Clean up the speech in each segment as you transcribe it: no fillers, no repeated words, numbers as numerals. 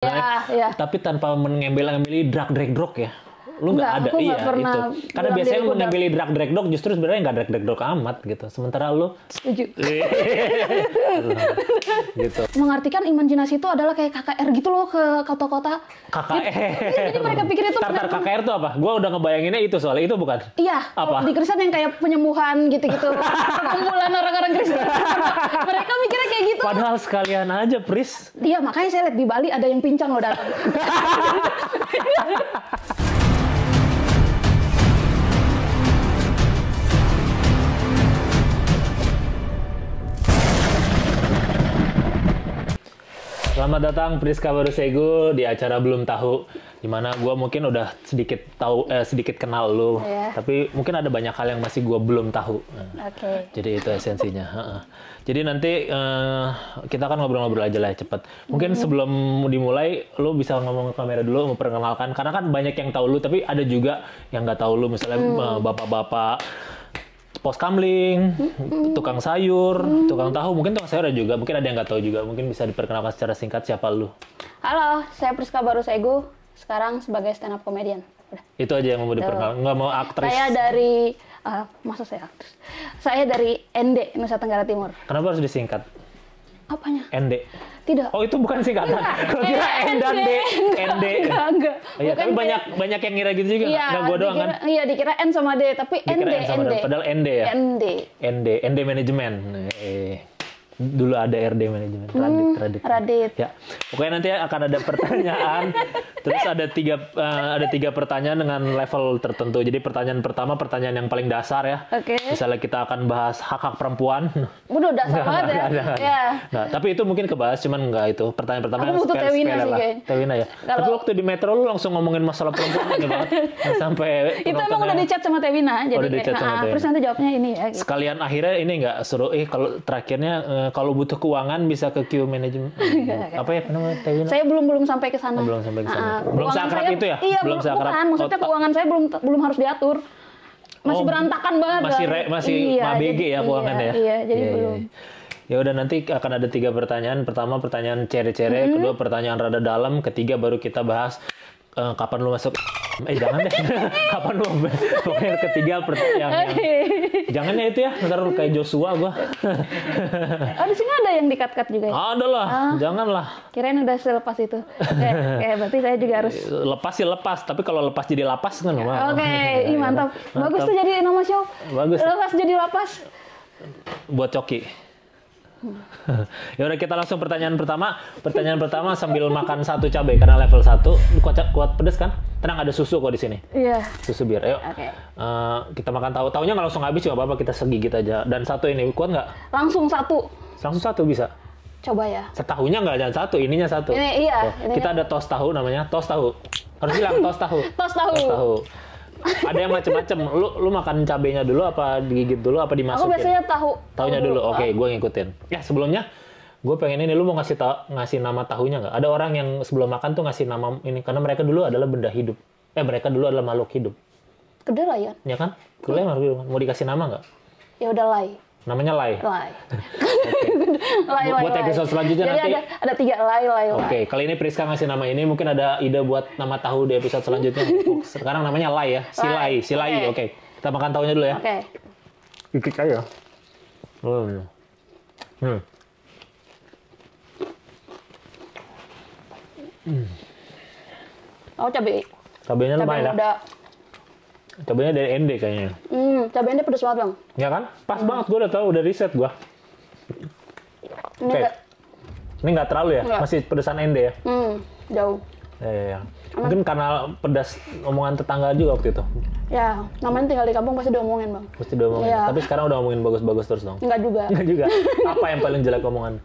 Ya. Tapi tanpa mengambil drag ya. Lu nggak ada, aku nggak pernah itu. Karena biasanya mengambil drag gitu justru sebenarnya nggak drag amat gitu. Sementara lu setuju. gitu. Mengartikan imajinasi itu adalah kayak KKR gitu loh ke kota-kota. KKR. Jadi mereka pikir itu Tartar KKR itu apa? Gua udah ngebayanginnya itu soalnya itu bukan? Iya. Apa? Di Kristen yang kayak penyembuhan gitu-gitu. Perkumpulan orang-orang Kristen. Mereka mikirnya kayak gitu. Padahal sekalian aja, Pris. Iya, makanya saya lihat di Bali ada yang pincang loh datang. Selamat datang Priska Barusegu di acara Belum Tahu, dimana gue mungkin udah sedikit kenal lu, tapi mungkin ada banyak hal yang masih gue belum tahu. Jadi itu esensinya. Jadi nanti kita akan ngobrol-ngobrol aja lah cepet. Mungkin sebelum dimulai, lu bisa ngomong ke kamera dulu, memperkenalkan, karena kan banyak yang tahu lu, tapi ada juga yang nggak tahu lu, misalnya bapak-bapak pos kamling, tukang sayur, tukang tahu, mungkin tukang sayur ada juga, mungkin ada yang nggak tahu juga, mungkin bisa diperkenalkan secara singkat siapa lu? Halo, saya Priska Barusegu, sekarang sebagai stand up comedian. Udah. Itu aja yang mau diperkenalkan, nggak mau aktris? Saya dari, masa saya aktris? Saya dari ND, Nusa Tenggara Timur. Kenapa harus disingkat? Apanya? ND? Tidak. Oh itu bukan singkatan? Kalau kira N dan D, ND. Enggak. Oh, iya, tapi banyak yang ngira gitu juga, nggak gue doang kan? Iya, dikira N sama D, tapi dikira ND. Padahal ND ya? ND Manajemen. Dulu ada RD Manajemen, Radit. Ya, pokoknya nanti akan ada pertanyaan, terus ada tiga pertanyaan dengan level tertentu. Jadi pertanyaan pertama, pertanyaan yang paling dasar ya. Misalnya kita akan bahas hak-hak perempuan. Udah dasar banget ya. Ya. Nah, tapi itu mungkin kebahas, cuman nggak itu. Pertanyaan pertama yang Tewina lah. Tewina ya. Tapi waktu di Metro lu langsung ngomongin masalah perempuan ini banget. Sampai itu emang udah di chat sama Tewina. Jadi terus nanti jawabnya ini ya. Gitu. Sekalian akhirnya ini nggak suruh, kalau terakhirnya kalau butuh keuangan bisa ke Q Management. Apa ya namanya Tewina? Saya belum sampai ke sana. Belum sampai ke sana. Belum seakrab itu ya? Iya, belum seakrab. Maksudnya keuangan saya belum harus diatur. Masih berantakan banget. Masih mabege ya keuangannya. Iya, jadi belum. Ya udah, nanti akan ada 3 pertanyaan. Pertama pertanyaan cere-cere, kedua pertanyaan rada dalam, ketiga baru kita bahas kapan lu masuk. Jangan deh. Kapan lu pokoknya ketiga yang jangan ya itu ya, ntar kayak Joshua gua. Di sini ada yang di-cut juga ya? Ada lah, janganlah. Kirain udah selepas itu. Berarti saya juga harus lepas sih lepas, tapi kalau lepas jadi lapas kan mah. Oke, mantap. Bagus tuh jadi nama show. Bagus. Lepas jadi lapas. Buat Coki. Ya udah, kita langsung pertanyaan pertama. Pertanyaan pertama sambil makan 1 cabai karena level 1. Kuat pedes kan? Tenang, ada susu kok di sini. Iya. Susu bir. Ayo. Kita makan tahu. Tahunya nggak langsung habis, nggak apa-apa, kita segigit aja. Dan 1 ini kuat nggak? Langsung 1. Langsung 1 bisa. Coba ya. Setahunya nggak, jangan 1, ininya 1. Ini iya. Kita ada tos tahu namanya, tos tahu. Harus bilang tos tahu. Tos tahu. Ada yang macem-macem. Lu makan cabenya dulu apa digigit dulu apa dimasukin? Aku biasanya tahunya dulu. Oke, gue ngikutin. Ya sebelumnya gue pengen ini, lu mau ngasih nama tahunya nggak? Ada orang yang sebelum makan tuh ngasih nama ini karena mereka dulu adalah benda hidup. Mereka dulu adalah makhluk hidup. Kedelai ya? Ya kan? Kedelai makhluk hidup. Mau dikasih nama nggak? Ya udah Lai. Namanya Lai. Lai. Lai. Buat episode selanjutnya jadi nanti. ada 3 Lai. Oke, kali ini Priska ngasih nama ini, mungkin ada ide buat nama tahu di episode selanjutnya. Sekarang namanya Lai ya, si Lai. Oke. Kita makan tahunya dulu ya. Oke. Dikit aja. Cabai. Cabainya lumayan ya. Cabainya dari ND kayaknya. Cabainya pedes banget, Bang. Ya kan? Pas banget, gue udah tahu, udah riset gue. Oke. Ini nggak terlalu ya? Masih pedesan ND ya? Jauh. Ya. Mungkin karena pedas omongan tetangga juga waktu itu. Ya, namanya tinggal di kampung pasti diomongin, Bang. Pasti diomongin. Ya. Tapi sekarang udah ngomongin bagus-bagus terus dong? Enggak juga. Apa yang paling jelek omongan?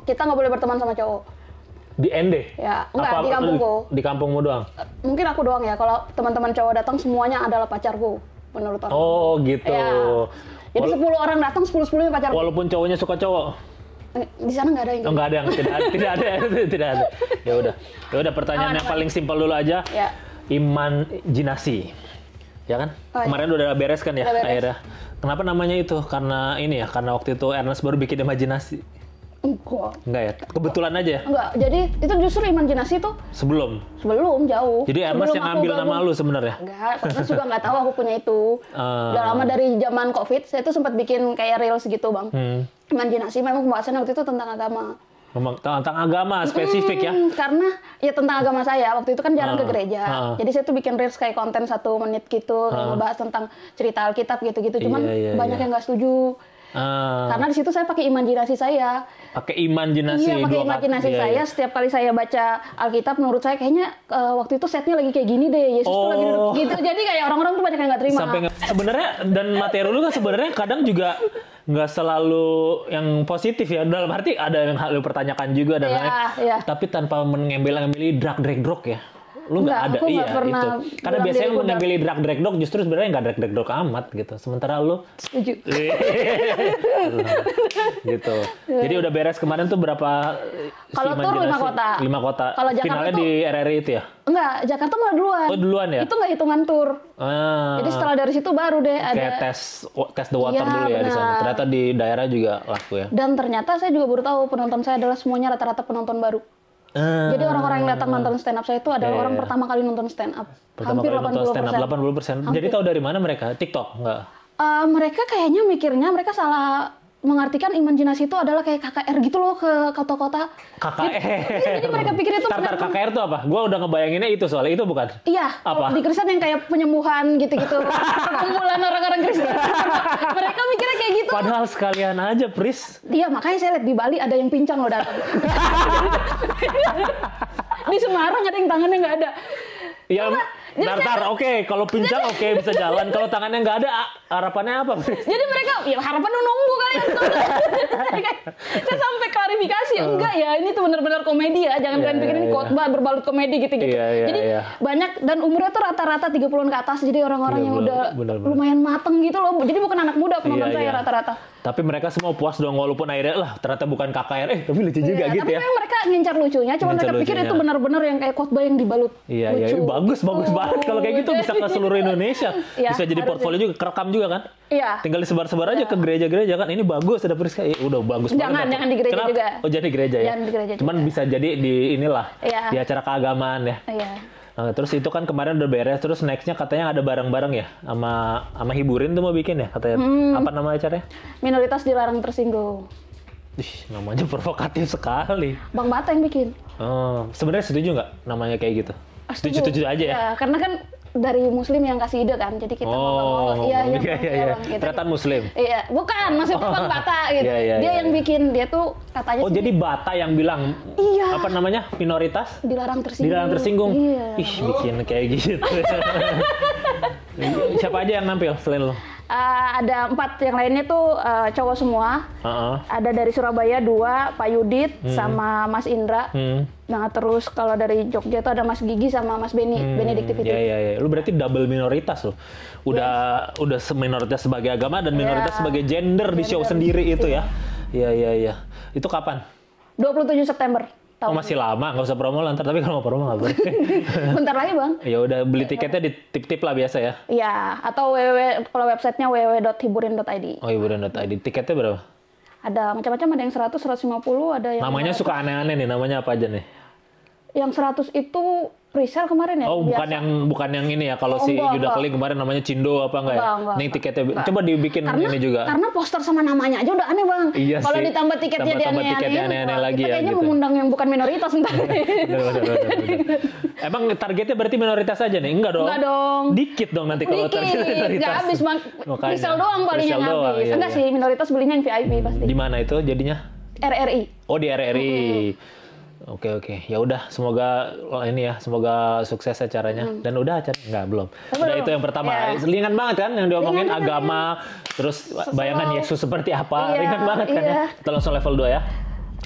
Kita nggak boleh berteman sama cowok. Di ND? Ya, enggak, di kampungku. Di kampungmu doang? Mungkin aku doang ya. Kalau teman-teman cowok datang semuanya adalah pacarku, menurut orang. Oh, gitu. Ya. Jadi 10 orang datang, 10-10-nya pacarku. Walaupun cowoknya suka cowok? Di sana nggak ada yang. Nggak ada yang tidak ada. Ya udah, pertanyaan yang paling simpel dulu aja. Ya. Imajinasi. Ya kan? Kemarin udah beres kan ya akhirnya. Kenapa namanya itu? Karena ini ya, karena waktu itu Ernest baru bikin imajinasi. Enggak ya? Kebetulan aja ya? Enggak, jadi itu justru imajinasi tuh Sebelum jauh. Jadi Ernest yang ngambil nama lu sebenarnya? Enggak, Ernest juga nggak tahu aku punya itu. Udah lama dari zaman COVID, saya tuh sempat bikin kayak reels gitu bang. Imajinasi memang pembahasan waktu itu tentang agama. Tentang agama spesifik ya? Karena ya tentang agama saya, waktu itu kan jarang ke gereja. Jadi saya tuh bikin reels kayak konten 1 menit gitu, ngebahas tentang cerita Alkitab gitu-gitu. Cuman banyak yang nggak setuju. Karena di situ saya pakai imajinasi saya. Pakai imajinasi. Iya, pakai imajinasi saya. Setiap kali saya baca Alkitab, menurut saya kayaknya waktu itu setnya lagi kayak gini deh. Yesus tuh lagi duduk gitu. Jadi kayak orang-orang tuh banyak yang nggak terima. Sebenarnya dan materi lu kan sebenarnya kadang juga nggak selalu yang positif ya. Dalam arti ada yang lu pertanyakan juga dan lain. Tapi tanpa mengambil drag ya. Lu nggak ada, iya itu. Karena biasanya mengambil drag justru sebenarnya nggak drag amat gitu. Sementara lu setuju. Gitu. Jadi udah beres kemarin tuh berapa? Kalau tur 5 kota. 5 kota. Kalau Jakarta finalnya tuh, di RRI itu ya? Enggak, Jakarta malah duluan. Oh duluan ya? Itu nggak hitungan tur. Jadi setelah dari situ baru deh ada. Kayak tes the water dulu ya di sana. Ternyata di daerah juga laku ya. Dan ternyata saya juga baru tahu penonton saya adalah semuanya rata-rata penonton baru. Jadi orang-orang yang datang nonton stand up saya itu adalah orang pertama kali nonton stand up. Hampir 80%. Jadi tahu dari mana mereka? TikTok? Enggak? Mereka kayaknya mikirnya mereka salah mengartikan imajinasi itu adalah kayak KKR gitu loh ke kota-kota. KKR? Jadi mereka pikir itu Tartar KKR itu apa? Gua udah ngebayanginnya itu soalnya itu bukan? Iya. Apa? Di Kristen yang kayak penyembuhan gitu-gitu. Perkumpulan orang-orang Kristen. Mereka mikirnya kayak gitu. Padahal sekalian aja, Pris. Iya, makanya saya lihat di Bali ada yang pincang loh datang. Di Semarang ada yang tangannya nggak ada. Ya, Tartar, oke. Kalau pincang oke bisa jalan. Kalau tangannya nggak ada, harapannya apa, Pris? Jadi mereka, ya harapannya nunggu kali ya. Saya sampai klarifikasi, enggak ya, ini tuh benar-benar komedi ya. Jangan kalian pikir ini khotbah berbalut komedi gitu-gitu. Jadi banyak, dan umurnya tuh rata-rata 30-an ke atas. Jadi orang-orang yang udah lumayan mateng gitu loh. Jadi bukan anak muda penonton saya rata-rata. Tapi mereka semua puas dong walaupun akhirnya lah ternyata bukan KKR. Tapi lucu juga gitu ya. Tapi mereka ngincar lucunya, cuma mereka pikir itu benar-benar yang kayak khotbah yang dibalut lucu. Iya, bagus banget. Kalau kayak gitu bisa ke seluruh Indonesia. Bisa jadi portfolio juga, kerekam juga kan? Iya. Tinggal disebar-sebar aja ke gereja-gereja kan. Ini bagus, ada Priska. Udah bagus banget. Jangan di gereja juga. Oh, jadi gereja ya? Jangan di gereja Cuman juga. bisa jadi di inilah, di acara keagamaan ya. Iya. Nah, terus itu kan kemarin udah beres, terus nextnya katanya ada bareng-bareng ya, sama hiburin tuh mau bikin ya katanya. Apa nama acaranya? Minoritas dilarang tersinggung. Namanya provokatif sekali. Bang Bata yang bikin. Sebenarnya setuju nggak namanya kayak gitu? Setuju aja ya? Karena kan dari Muslim yang kasih ide kan, jadi kita mau iya. Gitu. Ternyata Muslim. Iya, bukan, maksudnya Bang Bata gitu. Dia yang bikin, dia tuh katanya. Jadi Bata yang bilang. Iya. Apa namanya? Minoritas? Dilarang tersinggung. Dilarang tersinggung. Iya. Bikin kayak gitu. Siapa aja yang nampil selain lo? Ada 4 yang lainnya tuh cowok semua. Ada dari Surabaya 2, Pak Yudit sama Mas Indra. Nah terus kalau dari Jogja tuh ada Mas Gigi sama Mas Benediktif itu. Iya. Lu berarti double minoritas loh. Udah minoritas sebagai agama dan minoritas sebagai gender di show sendiri itu ya. Iya. Itu kapan? 27 September. Masih lama, nggak usah promo lantar, tapi kalau mau promo nggak boleh. Bentar lagi bang. Ya udah beli tiketnya di tip-tip lah biasa ya. Iya, atau kalau websitenya www.hiburin.id. Oh hiburin.id. Tiketnya berapa? Ada macam-macam, ada yang 100, 150, ada yang. Namanya 100. Suka aneh-aneh nih, namanya apa aja nih? Yang 100 itu presale kemarin ya. Oh bukan yang ini ya, kalau si Yuda Keling kemarin namanya Cindo apa enggak ya? Nih tiketnya coba dibikin ini juga. Karena poster sama namanya aja udah aneh bang. Iya kalau sih. ditambah tiketnya dia aneh-aneh lagi kita ya. Kayaknya mengundang yang bukan minoritas entar. Bener. Emang targetnya berarti minoritas aja nih? Enggak dong. Dikit dong nanti kalau target minoritas. Nggak habis bang. Presale doang paling yang habis. Enggak sih, minoritas belinya yang VIP pasti. Di mana itu jadinya? RRI. Oh di RRI. Oke. Ya udah, semoga sukses acaranya. Dan udah acara belum. Udah itu yang pertama. Ringan banget kan yang diomongin agama, terus bayangan Yesus seperti apa. Ringan banget kan ya. Kita langsung level 2 ya.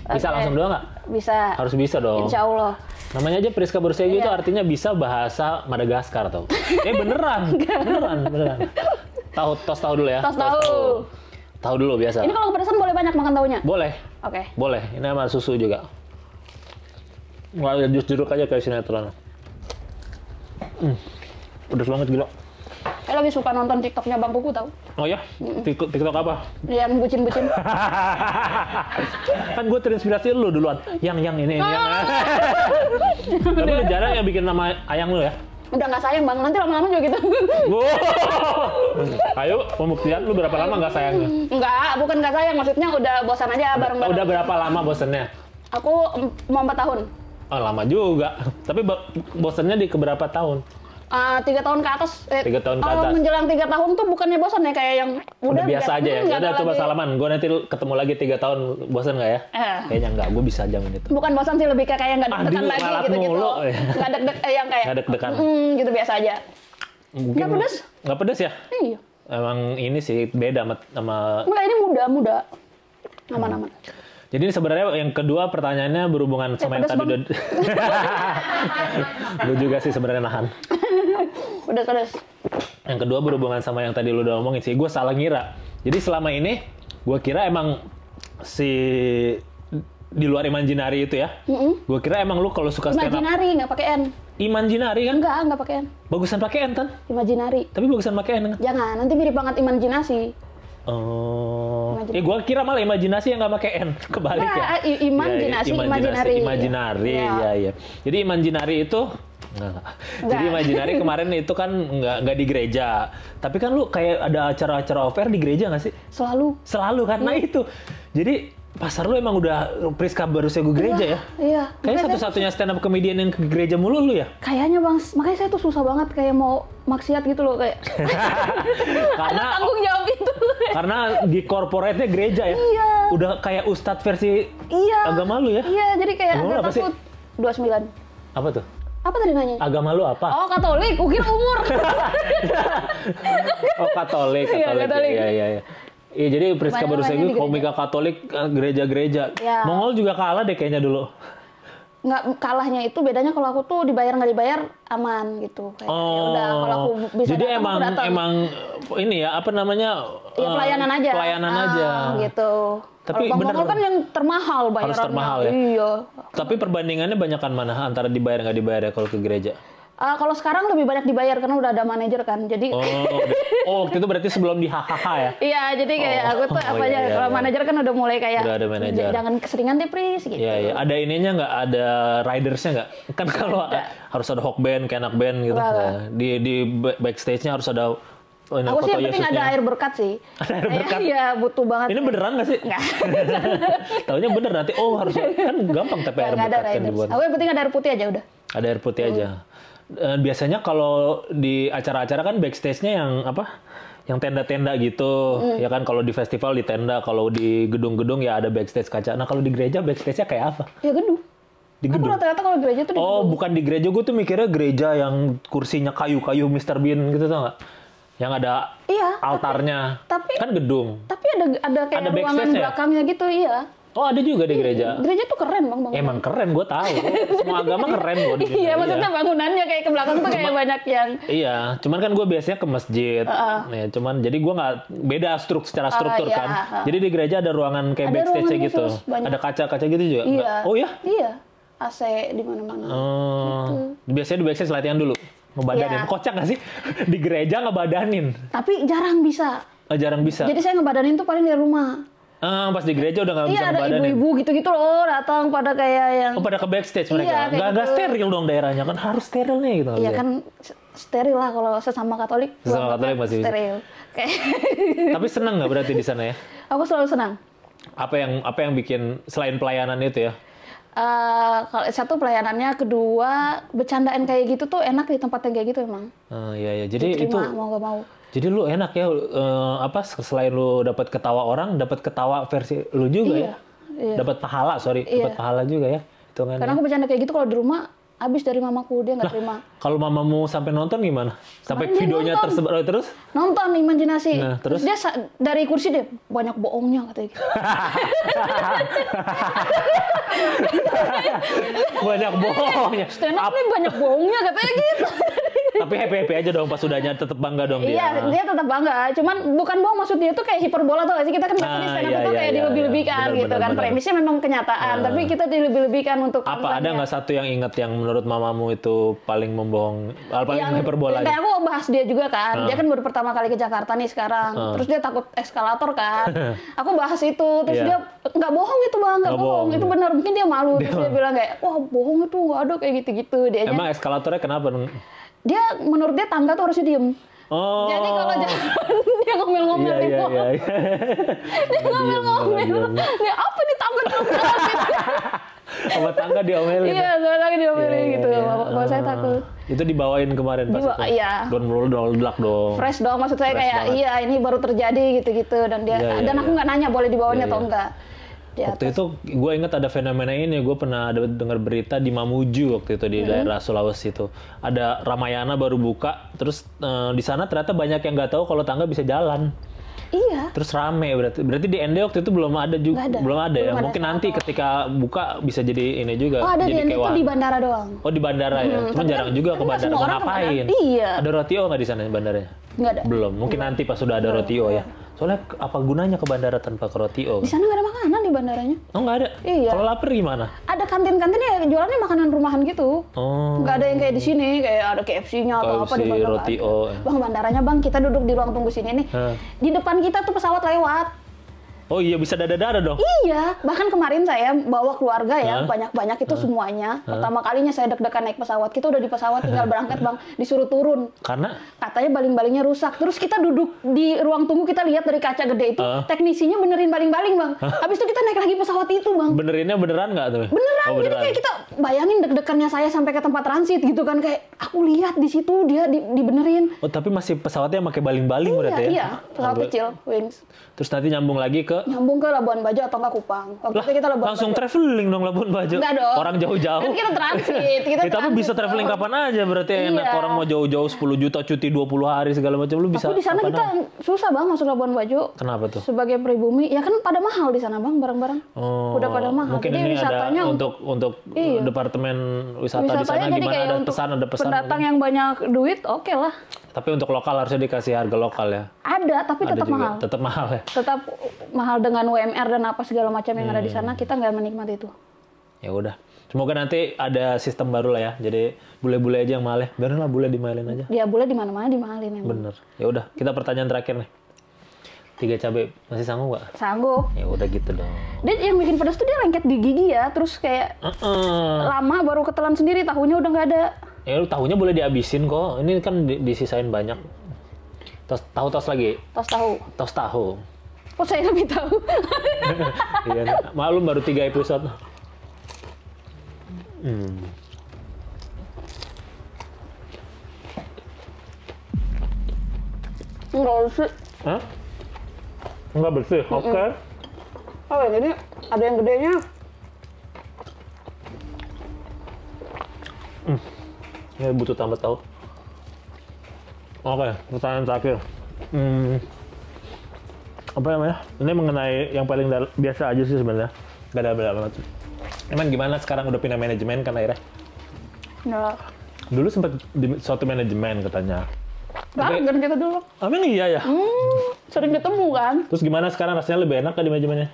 Bisa langsung 2 nggak? Bisa. Harus bisa dong. Insya Allah. Namanya aja Priska Borsego itu artinya bisa bahasa Madagaskar tau. Beneran. Tahu dulu ya. Tahu dulu biasa. Ini kalau kepedesan boleh banyak makan tahunya? Boleh. Oke. Boleh. Ini sama susu juga. Nggak ada jus jeruk aja kayak sinetron. Pedas banget gila. lagi suka nonton TikToknya Bang Kuku tau. Oh ya? TikTok apa? Yang bucin-bucin. Kan gue terinspirasi lu duluan. Yang ini. Tapi lu jarang yang bikin nama ayang lu ya? Udah nggak sayang Bang, nanti lama-lama juga gitu. Ayo, pembuktian lu berapa lama nggak sayangnya? Enggak, bukan nggak sayang, maksudnya udah bosan aja bareng-bareng. Udah berapa lama bosannya? Aku mau 4 tahun. Oh, lama juga. Tapi bosannya di keberapa tahun? 3 tahun ke atas. 3 tahun ke atas. Kalau menjelang 3 tahun tuh bukannya bosan ya, kayak yang udah biasa aja ya. Udah coba salaman. Gue nanti ketemu lagi 3 tahun, bosan nggak ya? Kayaknya nggak. Gue bisa jamin itu. Bukan bosan sih, lebih kayak nggak deg-degan lagi gitu-gitu. Nggak deg-degan yang kayak. Nggak deg-degan. Gitu biasa aja. Nggak pedes? Nggak pedes ya? Iya. Emang ini sih beda sama. Nggak, ini muda. Aman-aman. Jadi sebenarnya yang kedua pertanyaannya berhubungan sama yang tadi udah. Lu juga sih sebenarnya nahan. Pedas. Yang kedua berhubungan sama yang tadi lu udah ngomongin sih. Gue salah ngira. Jadi selama ini gue kira emang si di luar Imaginary itu ya. Gue kira emang lu kalau suka stand up. Imaginary nggak pakai N. Imaginary kan? Nggak pakai N. Bagusan pakai N kan? Imaginary. Tapi bagusan pakai N kan? Jangan, nanti mirip banget imajinasi. Oh, gue kira malah imajinasi yang nggak pakai N, kebalik ya. Imaginary, ya. Jadi Imaginary itu enggak. Jadi Imaginary kemarin itu kan nggak di gereja, tapi kan lu kayak ada acara-acara off-air di gereja nggak sih? Selalu kan? Nah itu, jadi pasar lu emang udah Priska Barusegu gereja ya? Iya. Kayaknya satu-satunya stand up comedian yang ke gereja mulu lu ya? Kayaknya Bang, makanya saya tuh susah banget kayak mau maksiat gitu loh kayak. Karena ada tanggung jawab itu. Karena di corporate-nya gereja ya? Iya. Udah kayak ustadz versi agama lu ya? Iya, jadi kayak agak takut. 29. Apa tuh? Apa tadi nanya? Agama lu apa? Oh, Katolik. Ukir umur. Oh, Katolik. Iya. Iya, jadi Priska Barusegu komika Katolik gereja-gereja. Ya. Mongol juga kalah deh kayaknya dulu. Nggak, kalahnya itu bedanya kalau aku tuh dibayar nggak dibayar aman gitu. Kayak, yaudah, kalau aku bisa jadi datang, emang ini ya apa namanya? Ya pelayanan aja. Pelayanan aja. Gitu. Tapi bener kan yang termahal bayarannya. Harus termahal ya. Iya. Tapi perbandingannya banyakan mana antara dibayar nggak dibayar ya kalau ke gereja? Kalau sekarang lebih banyak dibayar karena udah ada manajer kan, jadi. Waktu itu berarti sebelum di HHH ya? Iya, jadi kayak aku tuh kalau manajer kan udah mulai kayak. Udah ada manajer. Jangan keseringan deh Pris gitu. Iya. Ada ininya nggak? Ada ridersnya nggak? Kan kalau harus ada hawk band, kenak band gitu. Nah, di backstage-nya harus ada. Aku sih yang penting ada air berkat sih. Ada air berkat? Iya, butuh banget. Ini beneran nggak sih? Nggak. Taunya bener nanti. Harus kan gampang tapi air berkat kan dibuat. Aku yang penting ada air putih aja udah. Ada air putih aja. Biasanya kalau di acara-acara kan backstage-nya yang apa? Yang tenda-tenda gitu. Ya kan kalau di festival di tenda, kalau di gedung-gedung ya ada backstage kaca. Nah, kalau di gereja backstage-nya kayak apa? Ya gedung. Di gedung. Aku rata-rata kalau gereja tuh di gedung. Bukan di gereja. Gue tuh mikirnya gereja yang kursinya kayu-kayu Mr. Bean gitu tau nggak? Yang ada altarnya. Tapi kan gedung. Tapi ada kayak ruangan belakangnya gitu, iya. Oh, ada juga di gereja. Gereja tuh keren, Bang. Emang keren, gue tahu. Semua agama keren gue di Iya, maksudnya bangunannya kayak ke belakang tuh kayak banyak yang. Iya, cuman kan gue biasanya ke masjid. Ya, cuman jadi gue nggak beda secara struktur kan. Jadi di gereja ada ruangan kayak backstage gitu. Ada kaca-kaca gitu juga. Iya. Oh ya? Iya. AC di mana-mana. Gitu. Biasanya di backstage latihan dulu. Ngebadanin. Kocak nggak sih? Di gereja ngebadanin. Tapi jarang bisa. Jarang bisa. Jadi saya ngebadanin tuh paling di rumah. Pas di gereja udah nggak bisa ngebadanin. Iya, ada ibu-ibu gitu-gitu loh datang pada kayak yang. Pada ke backstage mereka. Nggak steril dong daerahnya kan, harus steril nih gitu. Iya kan steril lah kalau sesama Katolik. Sesama Katolik masih steril. Tapi senang nggak berarti di sana ya? Aku selalu senang. Apa yang bikin selain pelayanan itu ya? Kalau satu pelayanannya, kedua bercandaan kayak gitu tuh enak di tempat yang kayak gitu emang. Iya. Jadi diterima, itu mau gak mau. Jadi lu enak ya, selain lu dapat ketawa orang, dapat ketawa versi lu juga ya. Dapat pahala, dapat pahala juga ya. Karena aku bercanda kayak gitu kalau di rumah habis dari mamaku, dia nggak terima. Kalau mamamu sampai nonton gimana? Sampai videonya tersebar terus? Nonton Imajinasi. Nah, terus dia dari kursi dia banyak bohongnya katanya gitu. Banyak bohongnya. Stand up nih banyak bohongnya katanya gitu. Tapi happy aja dong pas sudahnya, tetap bangga dong dia. Iya, dia tetap bangga. Cuman bukan bohong, maksud dia tuh kayak hiperbola tuh gak sih? Kita kan biasa di stand up itu kayak dilebih-lebihkan gitu kan. Premisnya memang kenyataan, tapi kita dilebih-lebihkan untuk apa ada nggak satu yang ingat yang menurut mamamu itu paling membohong, paling hiperbola? Kayak aku bahas dia juga kan. Dia kan baru pertama kali ke Jakarta nih sekarang. Terus dia takut eskalator kan. Aku bahas itu, terus dia nggak bohong itu bang, nggak bohong. Itu benar. Mungkin dia malu. Terus dia bilang kayak, wah bohong itu nggak ada kayak gitu-gitu. Emang eskalatornya kenapa? Dia menurut dia tangga tuh harusnya diem. Oh. Jadi kalau jalan dia ngomel-ngomel di bawah. Dia ngomel-ngomel. Dia apa nih tangga gitu? Sama tangga diomelin. Iya, tangga diomelin gitu. Bapak saya takut. Itu dibawain kemarin pas itu. Iya. Donald dong. Fresh dong, maksud saya kayak iya ini baru terjadi gitu-gitu dan dia dan aku nggak nanya boleh dibawanya atau enggak. Waktu itu gue ingat ada fenomena ini, gue pernah dengar berita di Mamuju waktu itu di daerah Sulawesi itu ada Ramayana baru buka, terus di sana ternyata banyak yang nggak tahu kalau tangga bisa jalan. Iya. Terus rame berarti di ND waktu itu belum ada juga, belum ada ya. Mungkin nanti ketika buka bisa jadi ini juga. Oh ada jadi di ND itu di bandara doang. Oh di bandara ya, cuma jarang juga ke bandara. Mau ngapain? Iya. Ada rotio nggak di sana bandaranya? Nggak ada. Belum. Mungkin nanti pas sudah ada rotio ya. Soalnya apa gunanya ke bandara tanpa ke rotio? Di sana nggak ada makanan di bandaranya. Oh nggak ada? Iya. Kalau lapar gimana? Ada kantin-kantin ya jualannya makanan rumahan gitu. Oh. Nggak ada yang kayak di sini kayak ada KFC-nya atau apa di bandara. Rotio. Bang bandaranya bang, kita duduk di ruang tunggu sini nih. Di depan kita tuh pesawat lewat. Oh iya bisa dada-dada dong? Iya, bahkan kemarin saya bawa keluarga ya, banyak-banyak itu semuanya. Pertama kalinya saya deg-degan naik pesawat, kita udah di pesawat tinggal berangkat bang, disuruh turun. Karena? Katanya baling-balingnya rusak. Terus kita duduk di ruang tunggu, kita lihat dari kaca gede itu, teknisinya benerin baling-baling bang. Habis itu kita naik lagi pesawat itu bang. Benerinnya beneran nggak tuh? Beneran, jadi kayak kita bayangin deg-degannya saya sampai ke tempat transit gitu kan. Kayak aku lihat di situ dia dibenerin. Oh tapi masih pesawatnya pakai baling-baling berarti ya? Iya, pesawat kecil, Wings. Terus nanti nyambung lagi ke? Nyambung ke Labuan Bajo atau nggak Kupang. Waktu itu kita Labuan langsung Bajo. Traveling dong Labuan Bajo. Enggak dong. Orang jauh-jauh. Kan kita transit. Tapi bisa traveling kapan aja berarti enak. Orang mau jauh-jauh 10 juta cuti 20 hari segala macam lu bisa. Tapi di sana kita susah bang masuk Labuan Bajo. Kenapa tuh? Sebagai pribumi, ya kan pada mahal di sana bang barang-barang. Oh. Udah pada mahal. Mungkin jadi ini wisatanya ada untuk departemen wisata di sana gimana, ada pesan pendatang yang banyak duit, oke lah. Tapi untuk lokal harusnya dikasih harga lokal ya? Ada, tapi tetap mahal. Tetap mahal ya? Tetap mahal dengan UMR dan apa segala macam yang ada di sana, kita nggak menikmati itu. Ya udah. Semoga nanti ada sistem baru lah ya. Jadi bule-bule aja yang mahal ya. Biarin lah bule dimahalin aja. Ya bule di mana-mana dimahalin emang. Bener. Ya udah, kita pertanyaan terakhir nih. 3 cabai masih sanggup nggak? Sanggup. Ya udah gitu dong. Dan yang bikin pedas tuh dia lengket di gigi ya, terus kayak lama baru ketelan sendiri, tahunya udah nggak ada. Ya lu tahunya boleh dihabisin kok. Ini kan disisain banyak. Tos lagi. Tos tahu. Tos tahu. Kok saya lebih tahu? Iya, maklum baru 3 episode. Enggak bersih. Hah? Enggak bersih, oke. Oh jadi ada yang gedenya. Ini butuh tambah tahu. Oke, pertanyaan terakhir. Apa namanya? Ini mengenai yang paling biasa aja sih sebenarnya. Gak ada beda banget. Emang gimana sekarang udah pindah manajemen kan akhirnya? Enggak. Dulu sempat di suatu manajemen katanya. Kan kita dulu. Emang iya ya? Sering ketemu kan. Terus gimana sekarang, rasanya lebih enak kan di manajemennya?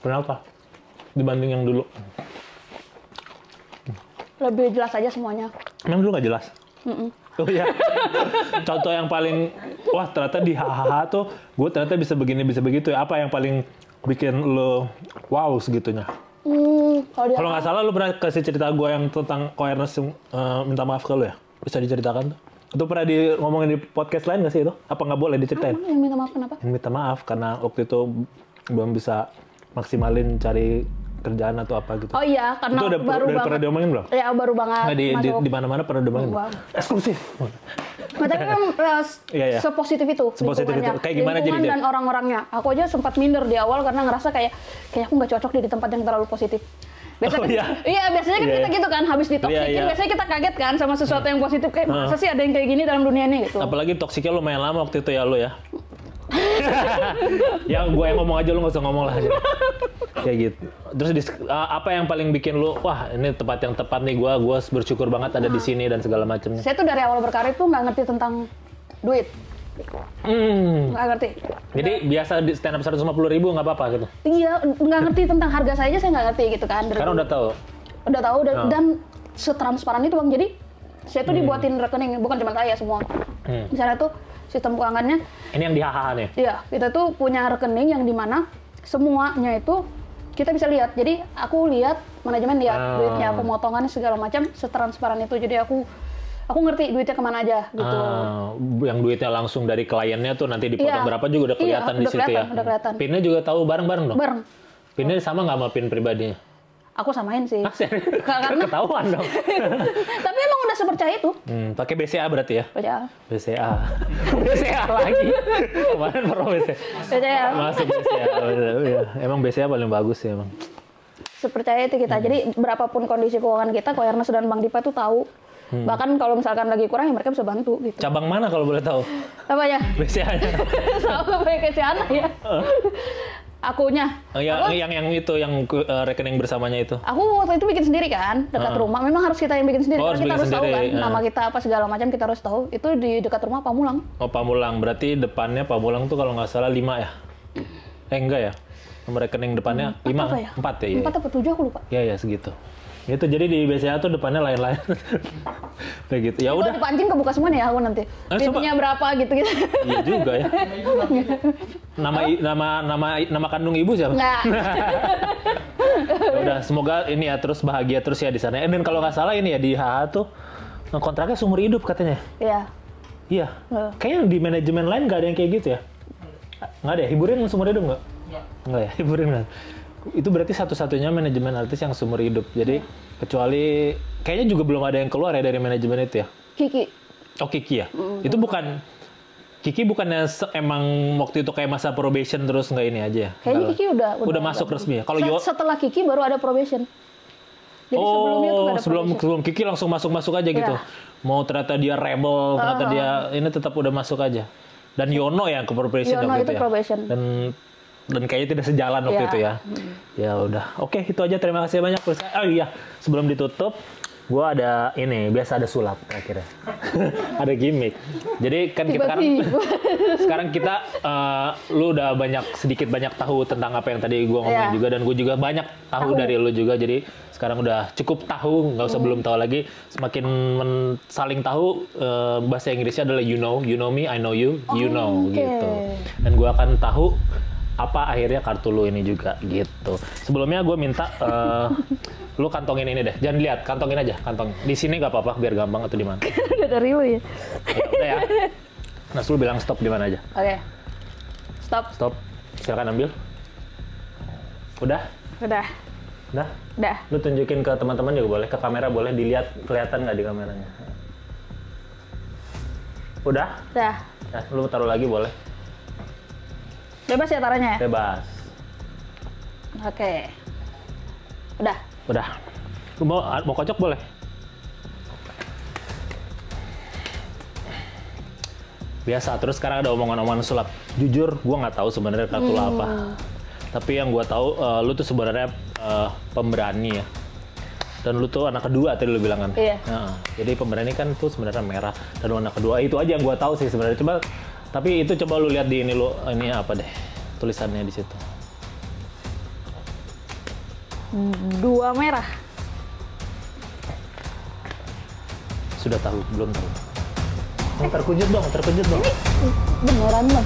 Kenapa? Dibanding yang dulu? Lebih jelas aja semuanya. Emang dulu nggak jelas? Oh iya. Contoh yang paling, wah ternyata di hahaha tuh, gue ternyata bisa begini, bisa begitu ya. Apa yang paling bikin lo wow segitunya? Kalau nggak salah lo pernah kasih cerita gue yang tentang Ko Ernest minta maaf ke lo ya? Bisa diceritakan tuh? Itu pernah ngomongin di podcast lain nggak sih itu? Apa nggak boleh diceritain? Yang minta maaf kenapa? Yang minta maaf karena waktu itu belum bisa maksimalin cari kerjaan atau apa gitu. Oh iya, karena itu udah pernah diomongin belum? Ya baru banget. Nah, di mana-mana pernah diomongin. Eksklusif. Tapi kan sepositif itu. Sepositif itu. Kayak gimana jadi? Dan orang-orangnya. Aku aja sempat minder di awal karena ngerasa kayak aku nggak cocok di tempat yang terlalu positif. Biasanya, biasanya kan kita gitu kan, habis ditoksikin, biasanya kita kaget kan sama sesuatu yang positif, kayak masa sih ada yang kayak gini dalam dunia ini gitu. Apalagi toksiknya lumayan lama waktu itu ya lo ya. Yang gue yang ngomong aja, lu nggak usah ngomong lah. Kayak gitu. Terus apa yang paling bikin lu, wah ini tempat yang tepat nih, gue bersyukur banget ada di sini dan segala macamnya. Saya tuh dari awal berkarir tuh nggak ngerti tentang duit. Nggak ngerti. Jadi biasa di stand up 150.000 nggak apa-apa gitu? Iya, nggak ngerti tentang harga saya aja, saya nggak ngerti gitu kan. Karena udah tahu? Udah tahu, dan setransparan itu Bang. Jadi saya tuh dibuatin rekening, bukan cuma saya, semua. Misalnya tuh sistem keuangannya. Ini yang di HHH nih? Iya, kita tuh punya rekening yang dimana semuanya itu kita bisa lihat. Jadi aku lihat, manajemen lihat duitnya, pemotongan segala macam setransparan itu. Jadi aku ngerti duitnya kemana aja gitu. Yang duitnya langsung dari kliennya tuh nanti dipotong berapa juga udah kelihatan di situ ya. Udah kelihatan. PIN-nya juga tahu bareng-bareng dong? Bareng. PIN-nya sama nggak sama PIN pribadinya? Aku samain sih. Karena ketahuan dong. Tapi emang udah sepercaya itu. Pakai BCA berarti ya? BCA. BCA lagi. Kemarin pernah BCA. Masuk BCA. Emang BCA paling bagus sih emang. Sepercaya itu kita. Jadi berapapun kondisi keuangan kita, Koyarnas dan Bang Dipa tuh tahu. Bahkan kalau misalkan lagi kurang ya mereka bisa bantu gitu. Cabang mana kalau boleh tahu? Apa ya? BCA-nya. Sama kayak BCA ya. Akunya. Yang itu, yang rekening bersamanya itu. Aku waktu itu bikin sendiri kan, dekat rumah. Memang harus kita yang bikin sendiri. Karena kita harus tahu kan, nama kita apa segala macam kita harus tahu. Itu di dekat rumah Pamulang. Oh Pamulang, berarti depannya Pamulang tuh kalau nggak salah 5 ya? Enggak ya? Nomor rekening depannya 5? 4 ya? 4 apa 7 aku lupa. Iya segitu. Itu jadi di BCA tuh depannya lain-lain. Kayak gitu. Ya udah. Kalau dipancing kebuka semua nih aku nanti. Pintunya berapa gitu-gitu. Iya juga ya. Nama kandung ibu siapa? Nggak. Ya udah, semoga ini ya terus bahagia terus ya di sana. Dan kalau nggak salah ini ya di HH tuh kontraknya seumur hidup katanya. Iya. Iya. Kayaknya di manajemen lain nggak ada yang kayak gitu ya. Nggak ada ya? Hiburin seumur hidup nggak? Nggak ya? Hiburin nggak? Itu berarti satu-satunya manajemen artis yang seumur hidup. Jadi kecuali kayaknya juga belum ada yang keluar ya dari manajemen itu ya. Kiki. Oh Kiki ya. Itu bukan Kiki bukannya emang waktu itu kayak masa probation terus nggak ini aja ya? Kayaknya Kiki udah masuk resmi ya. Kalau setelah Kiki baru ada probation. Jadi sebelumnya tuh nggak ada sebelum Kiki langsung masuk aja gitu. Mau ternyata dia rebel, ternyata dia ini tetap udah masuk aja. Dan Yono yang ke probation waktu itu ya. Probation. Dan kayaknya tidak sejalan waktu itu ya. Ya udah. Oke, itu aja. Terima kasih banyak. Oh iya, sebelum ditutup, gue ada ini, biasa ada sulap akhirnya. Ada gimmick. Jadi kan kita sekarang kita lu udah sedikit banyak tahu tentang apa yang tadi gue ngomongin juga, dan gue juga banyak tahu dari lu juga. Jadi sekarang udah cukup tahu, nggak usah belum tahu lagi. Semakin saling tahu, bahasa Inggrisnya adalah you know me, I know you, you know gitu. Dan gue akan tahu apa akhirnya kartu lu ini juga gitu. Sebelumnya gue minta lu kantongin ini deh. Jangan lihat, kantongin aja, kantong. Di sini nggak apa-apa, biar gampang atau di mana. Udah dari lu ya. Udah ya. Nah, lu bilang stop di mana aja. Oke. Stop. Stop. Silakan ambil. Udah? Udah. Udah? Udah. Lu tunjukin ke teman-teman juga boleh, ke kamera boleh, dilihat kelihatan nggak di kameranya. Udah? Udah. Nah, lu taruh lagi boleh. Bebas ya taruhnya ya? Bebas. Oke. Udah. Udah. Lu mau kocok boleh? Biasa. Terus sekarang ada omongan-omongan sulap. Jujur, gua nggak tahu sebenarnya kartu lu apa. Tapi yang gua tahu, lu tuh sebenarnya pemberani ya. Dan lu tuh anak kedua tadi lu bilang kan? Iya. Nah, jadi pemberani kan tuh sebenarnya merah. Dan lu anak kedua. Itu aja yang gua tahu sih sebenarnya. Tapi itu coba lu lihat di ini apa deh tulisannya di situ. 2 merah. Sudah tahu, belum tahu. Terkejut dong. Ini beneran loh.